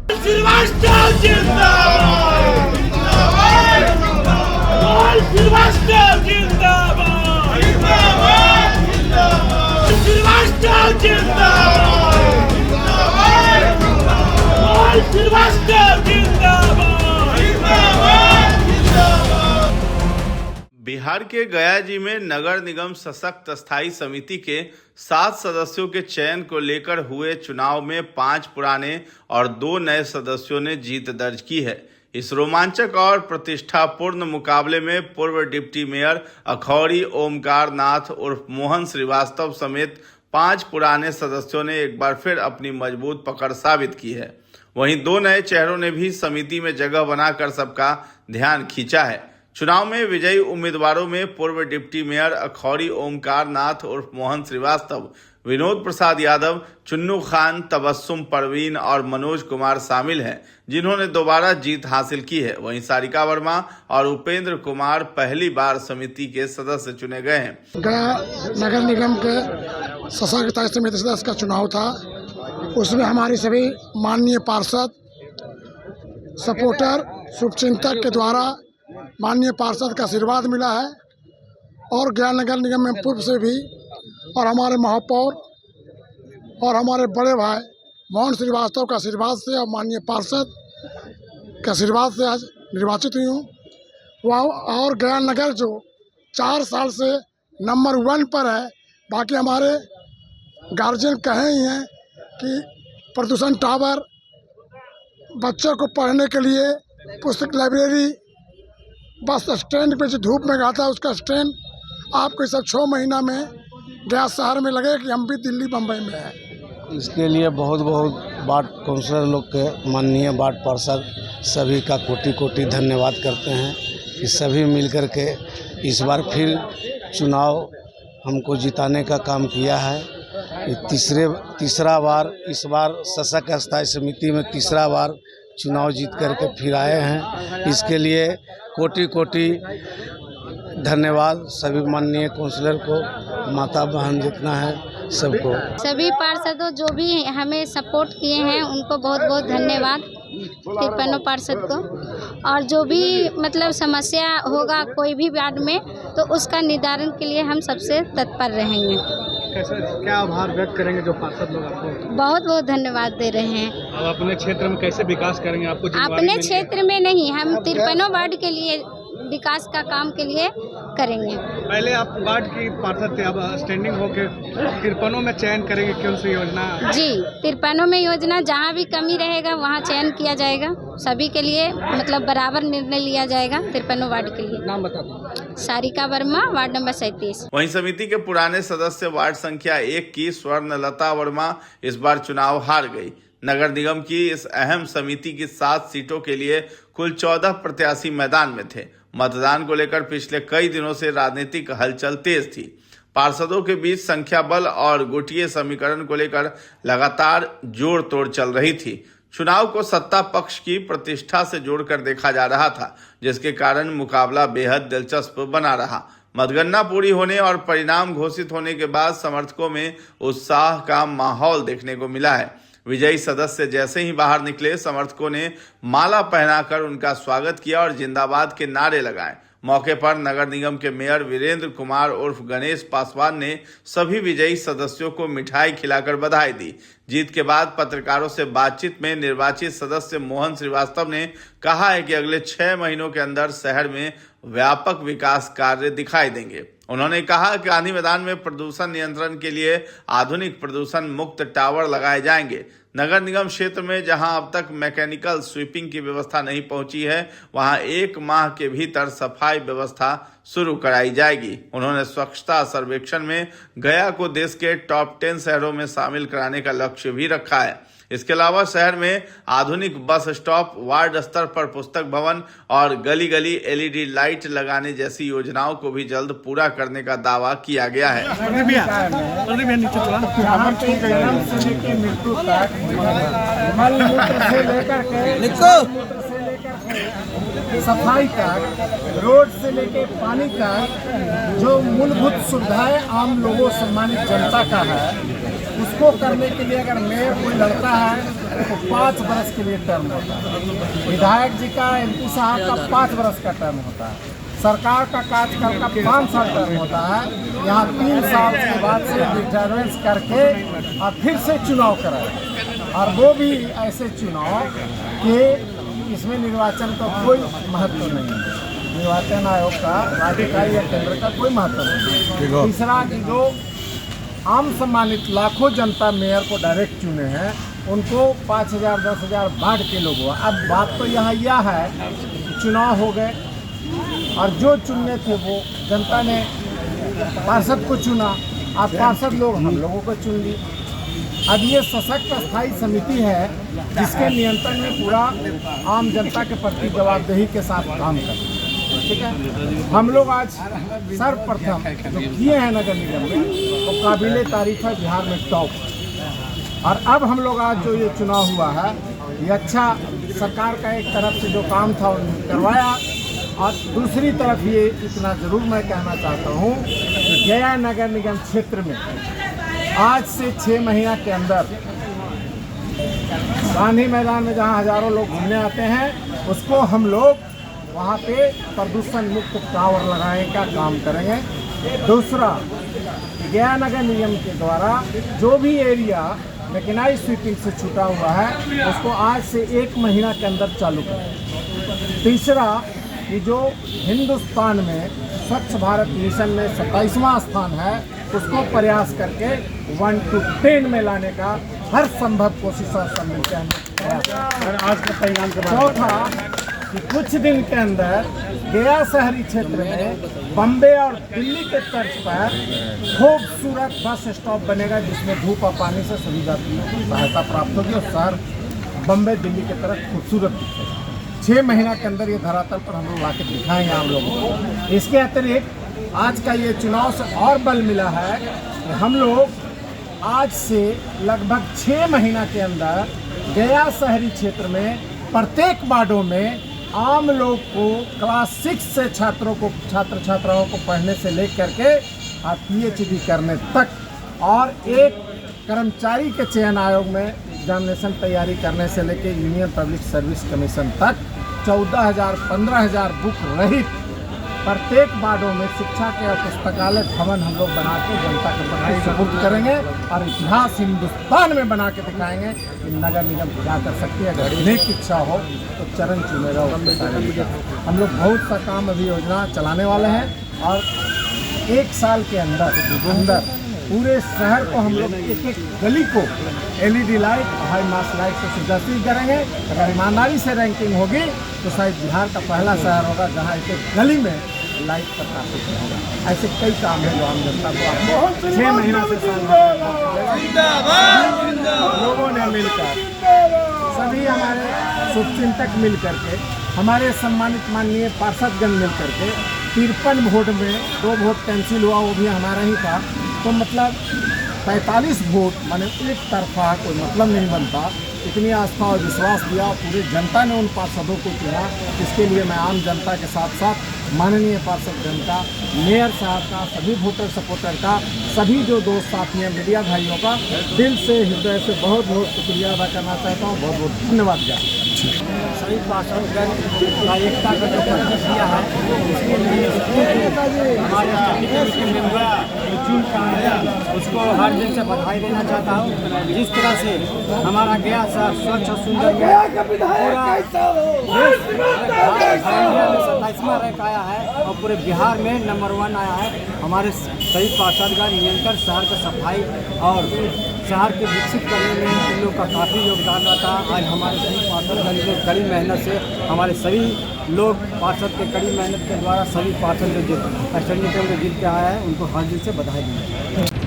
श्रीवास्तव जिंदाबाद, श्रीवास्तव जिंदाबाद, श्रीवास्तव जिंदाबाद, श्रीवास्तव जिंदाबाद। बिहार के गया जी में नगर निगम सशक्त स्थायी समिति के 7 सदस्यों के चयन को लेकर हुए चुनाव में 5 पुराने और 2 नए सदस्यों ने जीत दर्ज की है। इस रोमांचक और प्रतिष्ठापूर्ण मुकाबले में पूर्व डिप्टी मेयर अखौरी ओमकार नाथ उर्फ मोहन श्रीवास्तव समेत 5 पुराने सदस्यों ने एक बार फिर अपनी मजबूत पकड़ साबित की है। वहीं 2 नए चेहरों ने भी समिति में जगह बनाकर सबका ध्यान खींचा है। चुनाव में विजयी उम्मीदवारों में पूर्व डिप्टी मेयर अखौरी ओमकार नाथ उर्फ मोहन श्रीवास्तव, विनोद प्रसाद यादव, चुन्नू खान, तबस्सुम परवीन और मनोज कुमार शामिल हैं, जिन्होंने दोबारा जीत हासिल की है। वहीं सारिका वर्मा और उपेंद्र कुमार पहली बार समिति के सदस्य चुने गए हैं। गया नगर निगम के सशक्त स्थायी समिति सदस्य का चुनाव था। उसमें हमारी सभी माननीय पार्षद, सपोर्टर, शुभचिंतक के द्वारा माननीय पार्षद का आशीर्वाद मिला है और गया नगर निगम में पूर्व से भी और हमारे महापौर और हमारे बड़े भाई मोहन श्रीवास्तव का आशीर्वाद से और माननीय पार्षद के आशीर्वाद से आज निर्वाचित हुई हूँ। वह और गया नगर जो 4 साल से नंबर 1 पर है। बाकी हमारे गार्जियन कहे ही हैं कि प्रदूषण टावर, बच्चों को पढ़ने के लिए पुस्तक लाइब्रेरी, बस स्टैंड पे जो धूप में गाता है उसका स्टैंड आपको सब 6 महीना में गया शहर में लगे कि हम भी दिल्ली बम्बई में है। इसके लिए बहुत बहुत वार्ड काउंसलर लोग के, माननीय वार्ड पार्षद सभी का कोटि कोटि धन्यवाद करते हैं कि सभी मिलकर के इस बार फिर चुनाव हमको जिताने का काम किया है। तीसरा बार इस बार सशक्त स्थायी समिति में तीसरा बार चुनाव जीत करके फिर आए हैं। इसके लिए कोटि कोटि धन्यवाद सभी माननीय काउंसलर को, माता बहन जितना है सबको। सभी पार्षदों जो भी हमें सपोर्ट किए हैं उनको बहुत बहुत धन्यवाद, 53 पार्षद को। और जो भी मतलब समस्या होगा कोई भी वार्ड में तो उसका निदान के लिए हम सबसे तत्पर रहेंगे। कैसे क्या आभार व्यक्त करेंगे जो पार्षद लोग आपको बहुत बहुत धन्यवाद दे रहे हैं। अब अपने क्षेत्र में कैसे विकास करेंगे? आपको अपने क्षेत्र में नहीं, हम 53 वार्ड के लिए विकास का काम के लिए करेंगे। पहले आप वार्ड की पार्षद थे, अब स्टैंडिंग होकर 53 में चयन करेंगे। कौन सी योजना? जी, 53 में योजना जहाँ भी कमी रहेगा वहाँ चयन किया जाएगा। सभी के लिए मतलब बराबर निर्णय लिया जाएगा 53 वार्ड के लिए। नाम बता दो। Sarika Verma, ward number 37। वहीं समिति के पुराने सदस्य वार्ड संख्या 1 की स्वर्णलता वर्मा इस बार चुनाव हार गई। नगर निगम की इस अहम समिति की 7 सीटों के लिए कुल 14 प्रत्याशी मैदान में थे। मतदान को लेकर पिछले कई दिनों से राजनीतिक हलचल तेज थी। पार्षदों के बीच संख्या बल और गुटिये समीकरण को लेकर लगातार जोड़ तोड़ चल रही थी। चुनाव को सत्ता पक्ष की प्रतिष्ठा से जोड़कर देखा जा रहा था, जिसके कारण मुकाबला बेहद दिलचस्प बना रहा। मतगणना पूरी होने और परिणाम घोषित होने के बाद समर्थकों में उत्साह का माहौल देखने को मिला है। विजयी सदस्य जैसे ही बाहर निकले, समर्थकों ने माला पहनाकर उनका स्वागत किया और जिंदाबाद के नारे लगाए। मौके पर नगर निगम के मेयर वीरेंद्र कुमार उर्फ गणेश पासवान ने सभी विजयी सदस्यों को मिठाई खिलाकर बधाई दी। जीत के बाद पत्रकारों से बातचीत में निर्वाचित सदस्य मोहन श्रीवास्तव ने कहा है कि अगले 6 महीनों के अंदर शहर में व्यापक विकास कार्य दिखाई देंगे। उन्होंने कहा कि गांधी मैदान में प्रदूषण नियंत्रण के लिए आधुनिक प्रदूषण मुक्त टावर लगाए जाएंगे। नगर निगम क्षेत्र में जहां अब तक मैकेनिकल स्वीपिंग की व्यवस्था नहीं पहुंची है, वहां 1 माह के भीतर सफाई व्यवस्था शुरू कराई जाएगी। उन्होंने स्वच्छता सर्वेक्षण में गया को देश के टॉप 10 शहरों में शामिल कराने का लक्ष्य भी रखा है। इसके अलावा शहर में आधुनिक बस स्टॉप, वार्ड स्तर पर पुस्तक भवन और गली गली LED लाइट लगाने जैसी योजनाओं को भी जल्द पूरा करने का दावा किया गया है। सफाई का, रोड से लेके पानी का, जो मूलभूत सुविधाएं आम लोगों सम्मानित जनता का है, उस उसको करने के लिए अगर मेयर कोई लड़ता है तो 5 बरस के लिए टर्म होता है। विधायक जी का, MP साहब का 5 बरस का टर्म होता है। सरकार का कार्यकाल का 5 साल टर्म होता है। यहाँ 3 साल के बाद से रिटर्नेंस करके और फिर से चुनाव कराए, और वो भी ऐसे चुनाव कि इसमें निर्वाचन का कोई महत्व नहीं है। निर्वाचन आयोग का, राज्य का या केंद्र का कोई महत्व नहीं। तीसरा कि जो आम सम्मानित लाखों जनता मेयर को डायरेक्ट चुने हैं, उनको 5,000 10,000 बांट के लोग हुआ। अब बात तो यहाँ यह है कि चुनाव हो गए और जो चुनने थे वो जनता ने पार्षद को चुना, अब पार्षद लोग हम लोगों को चुन लिए। अब ये सशक्त स्थायी समिति है जिसके नियंत्रण में पूरा आम जनता के प्रति जवाबदेही के साथ काम करते हैं। ठीक है, हम लोग आज सर्वप्रथम जो किए हैं नगर निगम में वो काबिले तारीफ है, बिहार में टॉप। और अब हम लोग आज जो ये चुनाव हुआ है ये अच्छा, सरकार का एक तरफ से जो काम था उन्होंने करवाया, और दूसरी तरफ ये इतना ज़रूर मैं कहना चाहता हूँ कि गया नगर निगम क्षेत्र में आज से 6 महीना के अंदर गांधी मैदान में जहाँ हजारों लोग घूमने आते हैं, उसको हम लोग वहाँ पे प्रदूषण मुक्त टावर लगाने का काम करेंगे। दूसरा, गया नगर निगम के द्वारा जो भी एरिया मैकेनाइज स्वीपिंग से छूटा हुआ है उसको आज से 1 महीना के अंदर चालू करें। तीसरा, कि जो हिंदुस्तान में स्वच्छ भारत मिशन में 27वां स्थान है उसको प्रयास करके 1 to 10 में लाने का हर संभव कोशिश और सब मिलकर हम आज के परिणाम के बाद। चौथा, कि कुछ दिन के अंदर गया शहरी क्षेत्र में बम्बे और दिल्ली के तर्ज पर खूबसूरत बस स्टॉप बनेगा जिसमें धूप और पानी से सभी यात्रियों को सहायता प्राप्त होगी और शहर बम्बे दिल्ली की तरफ खूबसूरत दिखेगा। 6 महीना के अंदर ये धरातल पर हम लोग ला के दिखाएंगे आम लोगों को। इसके अतिरिक्त आज का ये चुनाव से और बल मिला है कि हम लोग आज से लगभग 6 महीना के अंदर गया शहरी क्षेत्र में प्रत्येक वार्डों में आम लोग को क्लास 6 से छात्रों को, छात्र छात्राओं को पढ़ने से लेकर के और PhD करने तक, और एक कर्मचारी के चयन आयोग में एग्जामिनेशन तैयारी करने से लेकर यूनियन पब्लिक सर्विस कमीशन तक 14,000 15,000 बुक रहित प्रत्येक वार्डों में शिक्षा के और पुस्तकालय भवन हम लोग बना के जनता के प्रति सुपुर्द करेंगे और इतिहास हिंदुस्तान में बना के दिखाएंगे कि नगर निगम क्या कर सकती है। अगर नेक इच्छा हो तो चरण चुनेगा। हम लोग बहुत सा काम अभी योजना चलाने वाले हैं और 1 साल के अंदर पूरे शहर को हम लोग एक गली को LED लाइट और हाई मास लाइट से सुदर्शित करेंगे। अगर ईमानदारी से रैंकिंग होगी तो शायद बिहार का पहला शहर होगा जहाँ एक गली में लाइट का ट्रैफिक होगा। ऐसे कई काम है जो आम जनता को आपको 6 महीना से लोगों ने मिलकर, सभी हमारे शुभचिंतक मिल करके, हमारे सम्मानित माननीय पार्षदगण मिल करके 53 वोट में 2 वोट कैंसिल हुआ, वो भी हमारा ही था। तो मतलब 45 वोट माने एक तरफा कोई मतलब नहीं बनता। इतनी आस्था और विश्वास दिया, पूरे जनता ने उन पार्षदों को चुना। इसके लिए मैं आम जनता के साथ साथ माननीय पार्षदगण का, मेयर साहब का, सभी वोटर सपोर्टर का, सभी जो दोस्त साथी हैं, मीडिया भाइयों का दिल से, हृदय से बहुत बहुत शुक्रिया अदा करना चाहता हूँ। बहुत बहुत धन्यवाद दिया। सभी पार्षदगण का एकता का जो परिचय दिया है उसके लिए हमारे कमेटी मेंबर जो चुन का है उसको हर दिल से बधाई देना चाहता हूँ। जिस तरह से हमारा गया शहर स्वच्छ और सुंदर पूरा इंडिया में 27वां रैंक आया है और पूरे बिहार में नंबर 1 आया है। हमारे सभी पार्षदगण निरंतर शहर का सफाई और शहर के विकसित करने में इन लोग का काफ़ी योगदान रहता है। आज हमारे सभी पार्षदगण के कड़ी मेहनत से हमारे सभी लोग पार्षद के कड़ी मेहनत के द्वारा सभी पार्षद जो स्टैंडिंग टेबल जीत के आया है उनको हर दिल से बधाई देना।